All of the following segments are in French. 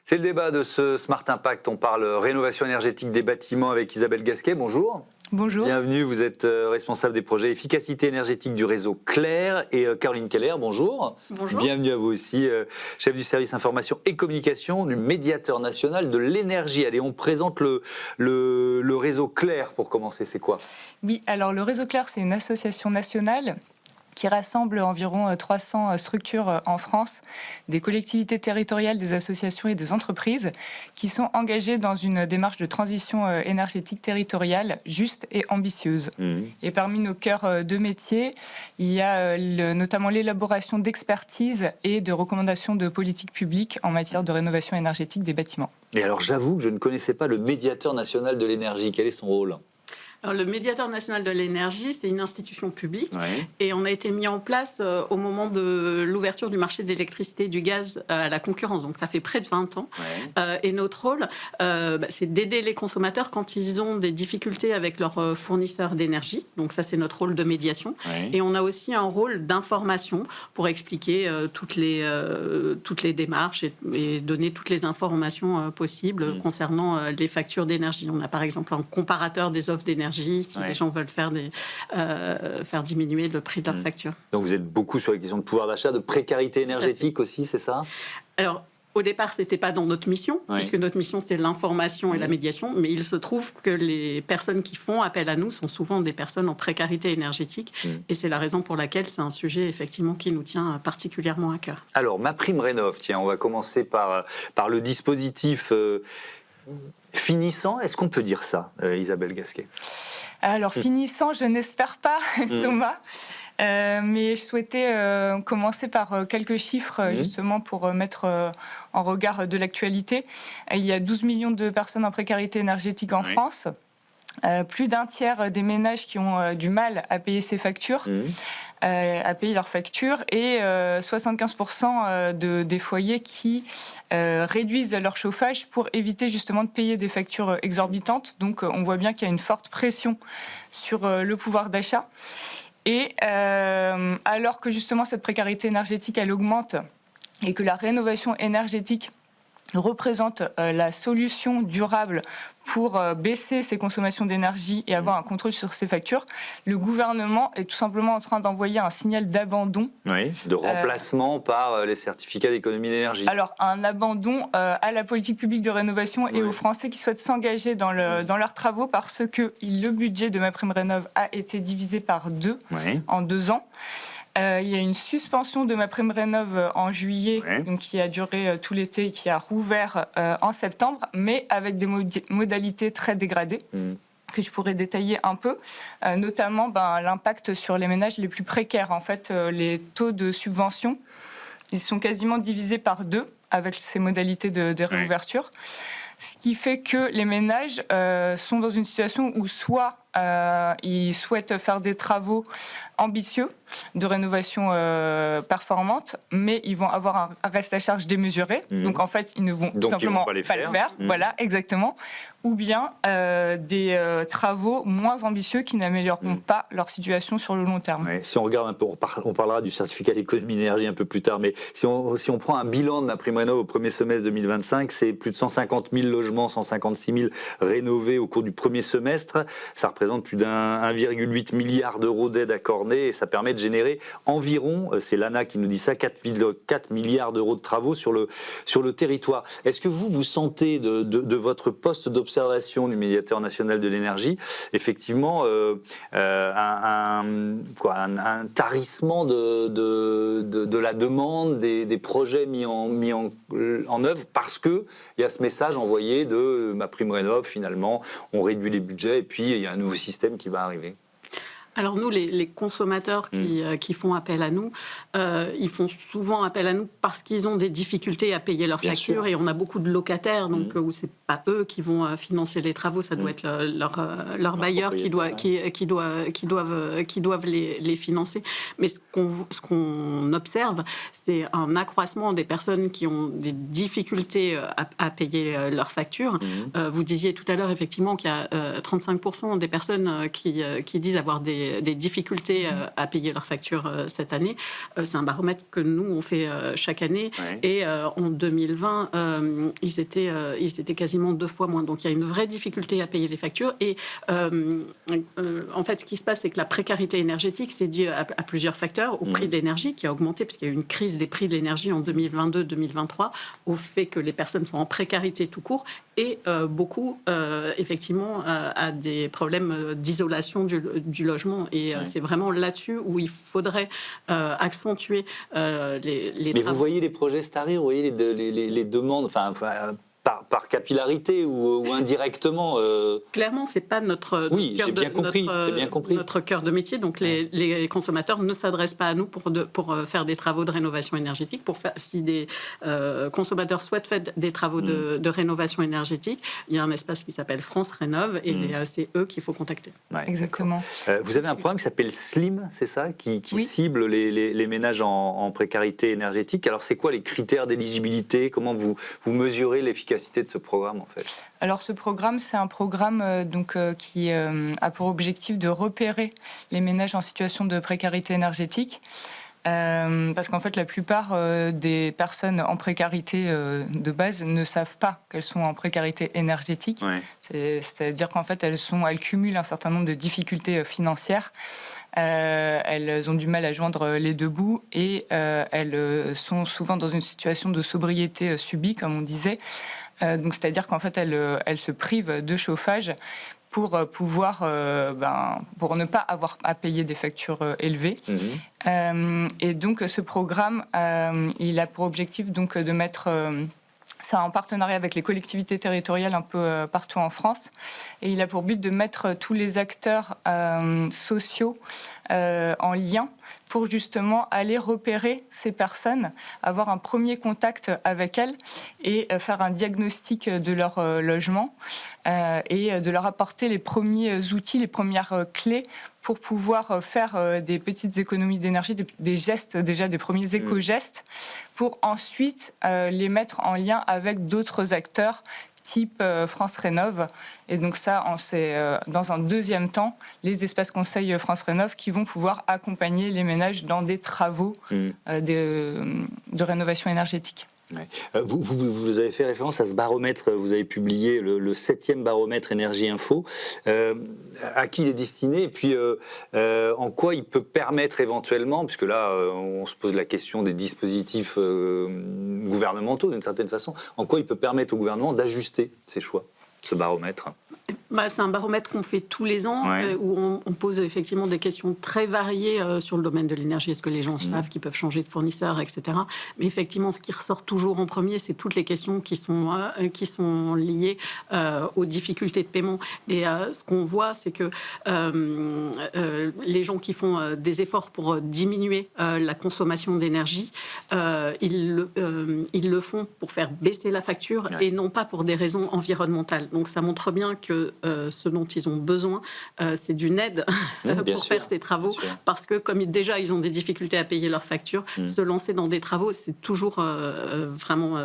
C'est le débat de ce Smart Impact. On parle rénovation énergétique des bâtiments avec Isabelle Gasquet. Bonjour. Bonjour. Bienvenue, vous êtes responsable des projets efficacité énergétique du réseau Clair. Et Caroline Keller, bonjour. Bonjour. Bienvenue à vous aussi, chef du service information et communication du médiateur national de l'énergie. Allez, on présente le réseau Clair pour commencer, c'est quoi? Oui, alors le réseau Clair, c'est une association nationale qui rassemble environ 300 structures en France, des collectivités territoriales, des associations et des entreprises qui sont engagées dans une démarche de transition énergétique territoriale juste et ambitieuse. Et parmi nos cœurs de métier, il y a notamment l'élaboration d'expertises et de recommandations de politique publique en matière de rénovation énergétique des bâtiments. Et alors j'avoue que je ne connaissais pas le médiateur national de l'énergie. Quel est son rôle ? Alors, le médiateur national de l'énergie, c'est une institution publique Ouais. et on a été mis en place au moment de l'ouverture du marché de l'électricité et du gaz à la concurrence. Donc ça fait près de 20 ans. Ouais. Et notre rôle, c'est d'aider les consommateurs quand ils ont des difficultés avec leurs fournisseurs d'énergie. Donc ça, c'est notre rôle de médiation. Ouais. Et on a aussi un rôle d'information pour expliquer toutes les démarches et donner toutes les informations possibles concernant les factures d'énergie. On a par exemple un comparateur des offres d'énergie si les gens veulent faire diminuer le prix de leur facture. Donc vous êtes beaucoup sur les questions de pouvoir d'achat, de précarité énergétique aussi, c'est ça? Alors, au départ, ce n'était pas dans notre mission, puisque notre mission, c'est l'information et la médiation, mais il se trouve que les personnes qui font appel à nous sont souvent des personnes en précarité énergétique, et c'est la raison pour laquelle c'est un sujet, effectivement, qui nous tient particulièrement à cœur. Alors, MaPrimeRénov', tiens, on va commencer par le dispositif finissant. Est-ce qu'on peut dire ça, Isabelle Gasquet? Alors, finissant, je n'espère pas, Thomas. Mais je souhaitais commencer par quelques chiffres, justement, pour mettre en regard de l'actualité. Il y a 12 millions de personnes en précarité énergétique en France. Plus d'un tiers des ménages qui ont du mal à payer ces factures, à payer leurs factures, et 75% des foyers qui réduisent leur chauffage pour éviter justement de payer des factures exorbitantes. Donc on voit bien qu'il y a une forte pression sur le pouvoir d'achat. Et alors que justement cette précarité énergétique, elle augmente et que la rénovation énergétique représente la solution durable pour baisser ses consommations d'énergie et avoir un contrôle sur ses factures, le gouvernement est tout simplement en train d'envoyer un signal d'abandon. De remplacement par les certificats d'économie d'énergie. Alors, un abandon à la politique publique de rénovation et aux Français qui souhaitent s'engager dans leurs travaux parce que le budget de MaPrimeRénov' a été divisé par 2 en 2 ans. Il y a une suspension de MaPrimeRénov' en juillet, donc qui a duré tout l'été et qui a rouvert en septembre, mais avec des modalités très dégradées. Que je pourrais détailler un peu, notamment l'impact sur les ménages les plus précaires. En fait, les taux de subvention, ils sont quasiment divisés par 2 avec ces modalités de réouverture. Ce qui fait que les ménages sont dans une situation où soit ils souhaitent faire des travaux ambitieux de rénovation performante, mais ils vont avoir un reste à charge démesuré. Donc en fait, ils ne vont tout simplement pas le faire. Voilà, exactement. Ou bien des travaux moins ambitieux qui n'amélioreront pas leur situation sur le long terme. Si on regarde un peu, on parlera du certificat d'économie d'énergie un peu plus tard, mais si on prend un bilan de MaPrimeRénov' au premier semestre 2025, c'est plus de 150 000 logements, 156 000 rénovés au cours du premier semestre. Ça représente plus d'1,8 milliard d'euros d'aide accordée et ça permet de générer environ, c'est l'ANA qui nous dit ça, 4,4 milliards d'euros de travaux sur le territoire. Est-ce que vous sentez de votre poste d'observation du médiateur national de l'énergie, effectivement, un tarissement de la demande des projets mis en œuvre parce qu'il y a ce message envoyé de MaPrimeRénov', finalement, on réduit les budgets et puis il y a un nouveau système qui va arriver? Alors nous, les consommateurs qui font appel à nous, ils font souvent appel à nous parce qu'ils ont des difficultés à payer leurs factures et on a beaucoup de locataires, donc où c'est pas eux qui vont financer les travaux, ça doit être leur bailleur qui doivent les financer. Mais ce qu'on observe, c'est un accroissement des personnes qui ont des difficultés à payer leurs factures. Vous disiez tout à l'heure effectivement qu'il y a 35% des personnes qui disent avoir des des difficultés à payer leurs factures cette année. C'est un baromètre que nous, on fait chaque année. Ouais. Et en 2020, ils étaient quasiment 2 fois moins. Donc, il y a une vraie difficulté à payer les factures. Et en fait, ce qui se passe, c'est que la précarité énergétique, c'est dû à plusieurs facteurs. Au prix de l'énergie qui a augmenté, puisqu'il y a eu une crise des prix de l'énergie en 2022-2023, au fait que les personnes sont en précarité tout court, et beaucoup, effectivement, à des problèmes d'isolation du logement. Et c'est vraiment là-dessus où il faudrait accentuer les Mais travaux. Vous voyez les projets Starry, vous voyez les demandes, enfin par capillarité ou indirectement Clairement, c'est pas notre notre cœur de métier. Donc les consommateurs ne s'adressent pas à nous pour faire des travaux de rénovation énergétique. Si des consommateurs souhaitent faire des travaux de rénovation énergétique, il y a un espace qui s'appelle France Rénov et c'est eux qu'il faut contacter. Ouais, exactement. Vous avez un programme qui s'appelle Slim, c'est ça, qui cible les ménages en précarité énergétique. Alors c'est quoi les critères d'éligibilité? Comment vous mesurez l'efficacité de ce programme en fait? Alors ce programme, c'est un programme qui a pour objectif de repérer les ménages en situation de précarité énergétique. Parce qu'en fait, la plupart des personnes en précarité de base ne savent pas qu'elles sont en précarité énergétique. Ouais. C'est-à-dire qu'en fait, elles cumulent un certain nombre de difficultés financières. Elles ont du mal à joindre les deux bouts et elles sont souvent dans une situation de sobriété subie, comme on disait. Donc, c'est-à-dire qu'en fait, elles se privent de chauffage pour pouvoir, pour ne pas avoir à payer des factures élevées. Et donc, ce programme, il a pour objectif donc de mettre ça en partenariat avec les collectivités territoriales un peu partout en France. Et il a pour but de mettre tous les acteurs sociaux en lien pour justement aller repérer ces personnes, avoir un premier contact avec elles et faire un diagnostic de leur logement et de leur apporter les premiers outils, les premières clés pour pouvoir faire des petites économies d'énergie, des gestes, déjà des premiers éco-gestes, pour ensuite les mettre en lien avec d'autres acteurs type France Rénov. Et donc ça, c'est dans un deuxième temps, les espaces conseils France Rénov qui vont pouvoir accompagner les ménages dans des travaux de rénovation énergétique. Ouais. Vous avez fait référence à ce baromètre, vous avez publié le 7e baromètre Énergie Info. À qui il est destiné et puis en quoi il peut permettre éventuellement, puisque là on se pose la question des dispositifs gouvernementaux d'une certaine façon, en quoi il peut permettre au gouvernement d'ajuster ses choix, ce baromètre? C'est un baromètre qu'on fait tous les ans, où on pose effectivement des questions très variées sur le domaine de l'énergie. Est-ce que les gens savent qu'ils peuvent changer de fournisseur, etc. Mais effectivement, ce qui ressort toujours en premier, c'est toutes les questions qui sont liées aux difficultés de paiement. Et ce qu'on voit, c'est que les gens qui font des efforts pour diminuer la consommation d'énergie, ils le font pour faire baisser la facture et non pas pour des raisons environnementales. Donc ça montre bien que ce dont ils ont besoin, c'est d'une aide pour faire ces travaux, parce que comme déjà ils ont des difficultés à payer leurs factures, se lancer dans des travaux, c'est toujours vraiment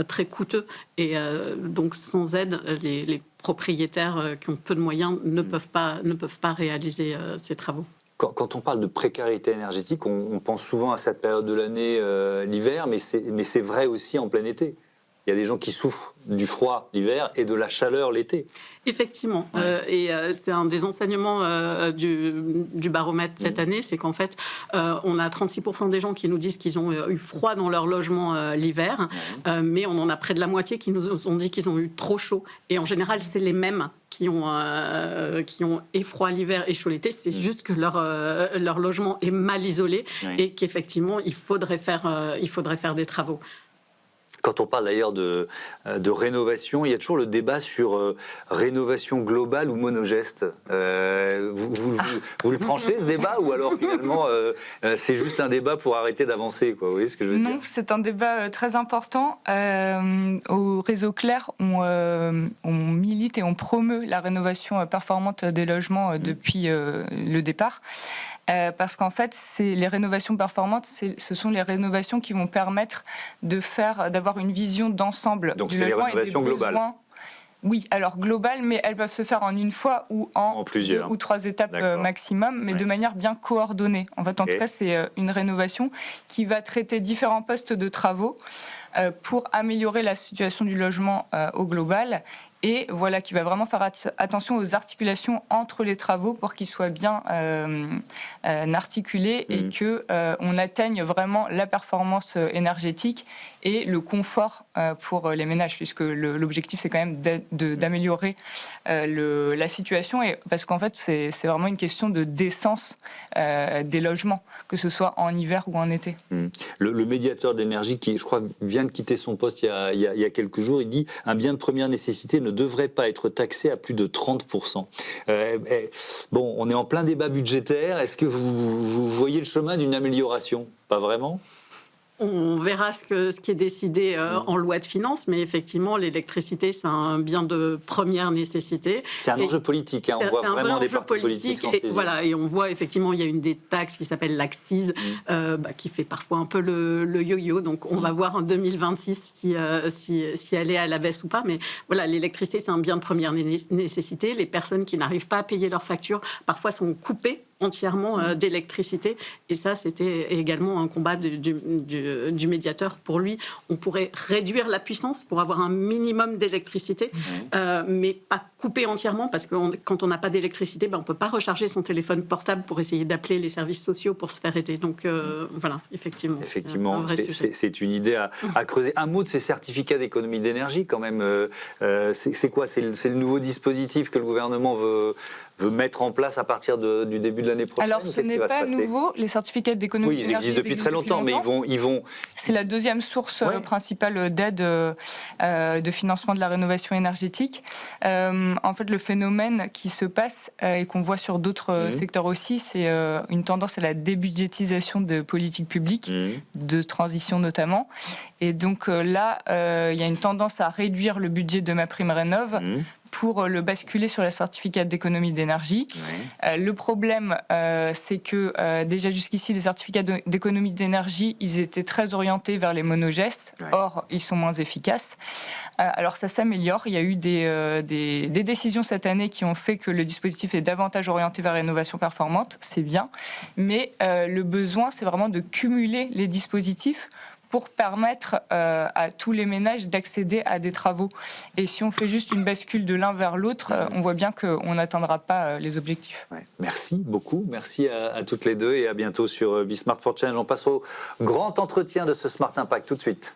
très coûteux. Et donc sans aide, les propriétaires qui ont peu de moyens ne peuvent pas réaliser ces travaux. Quand on parle de précarité énergétique, on pense souvent à cette période de l'année, l'hiver, mais c'est vrai aussi en plein été. Il y a des gens qui souffrent du froid l'hiver et de la chaleur l'été. Effectivement. Et c'est un des enseignements du baromètre cette année, c'est qu'en fait, on a 36% des gens qui nous disent qu'ils ont eu froid dans leur logement l'hiver, mais on en a près de la moitié qui nous ont dit qu'ils ont eu trop chaud. Et en général, c'est les mêmes qui ont et froid l'hiver et chaud l'été. C'est juste que leur logement est mal isolé et qu'effectivement, il faudrait faire des travaux. Quand on parle d'ailleurs de rénovation, il y a toujours le débat sur rénovation globale ou monogeste. Vous le tranchez ce débat ou alors finalement c'est juste un débat pour arrêter d'avancer, quoi. Vous voyez ce que je veux dire? Non, c'est un débat très important. Au Réseau Clair, on milite et on promeut la rénovation performante des logements depuis le départ. Parce qu'en fait, les rénovations performantes, ce sont les rénovations qui vont permettre d'avoir une vision d'ensemble du logement et des besoins. Oui, alors globales, mais elles peuvent se faire en une fois ou en plusieurs 2 ou 3 étapes maximum, mais de manière bien coordonnée. En fait, en tout cas, c'est une rénovation qui va traiter différents postes de travaux pour améliorer la situation du logement au global. Et voilà, qui va vraiment faire attention aux articulations entre les travaux pour qu'ils soient bien articulés et qu'on atteigne vraiment la performance énergétique et le confort pour les ménages, puisque l'objectif, c'est quand même d'améliorer la situation, et parce qu'en fait, c'est vraiment une question de décence des logements, que ce soit en hiver ou en été. Le médiateur d'énergie, qui, je crois, vient de quitter son poste il y a quelques jours, il dit « Un bien de première nécessité ne devrait pas être taxé à plus de 30%. Bon, on est en plein débat budgétaire. Est-ce que vous voyez le chemin d'une amélioration? Pas vraiment? On verra ce qui est décidé en loi de finances, mais effectivement, l'électricité, c'est un bien de première nécessité. C'est un enjeu politique, hein. On voit vraiment des partis politiques s'en saisir. Voilà, et on voit effectivement, il y a une des taxes qui s'appelle l'accise, qui fait parfois un peu le yo-yo. Donc, on va voir en 2026 si elle est à la baisse ou pas. Mais voilà, l'électricité, c'est un bien de première nécessité. Les personnes qui n'arrivent pas à payer leurs factures, parfois sont coupées entièrement d'électricité, et ça c'était également un combat du médiateur. Pour lui, on pourrait réduire la puissance pour avoir un minimum d'électricité, mais pas couper entièrement, parce que quand on n'a pas d'électricité, on ne peut pas recharger son téléphone portable pour essayer d'appeler les services sociaux pour se faire aider. Donc voilà, effectivement c'est une idée à creuser. Un mot de ces certificats d'économie d'énergie quand même, c'est quoi? C'est le nouveau dispositif que le gouvernement veut mettre en place à partir du début de l'année prochaine? Alors, ce n'est pas nouveau. Les certificats d'économie d'énergie, ils existent depuis très longtemps, mais ils vont... C'est la deuxième source principale d'aide de financement de la rénovation énergétique. En fait, le phénomène qui se passe et qu'on voit sur d'autres secteurs aussi, c'est une tendance à la débudgétisation de politiques publiques, de transition notamment. Et donc là, il y a une tendance à réduire le budget de MaPrimeRénov' pour le basculer sur les certificats d'économie d'énergie. Le problème, c'est que déjà jusqu'ici, les certificats d'économie d'énergie, ils étaient très orientés vers les monogestes. Or, ils sont moins efficaces. Alors, ça s'améliore. Il y a eu des décisions cette année qui ont fait que le dispositif est davantage orienté vers la rénovation performante. C'est bien. Mais le besoin, c'est vraiment de cumuler les dispositifs pour permettre à tous les ménages d'accéder à des travaux. Et si on fait juste une bascule de l'un vers l'autre, on voit bien qu'on n'atteindra pas les objectifs. Merci beaucoup, merci à toutes les deux, et à bientôt sur Be Smart for Change. On passe au grand entretien de ce Smart Impact tout de suite.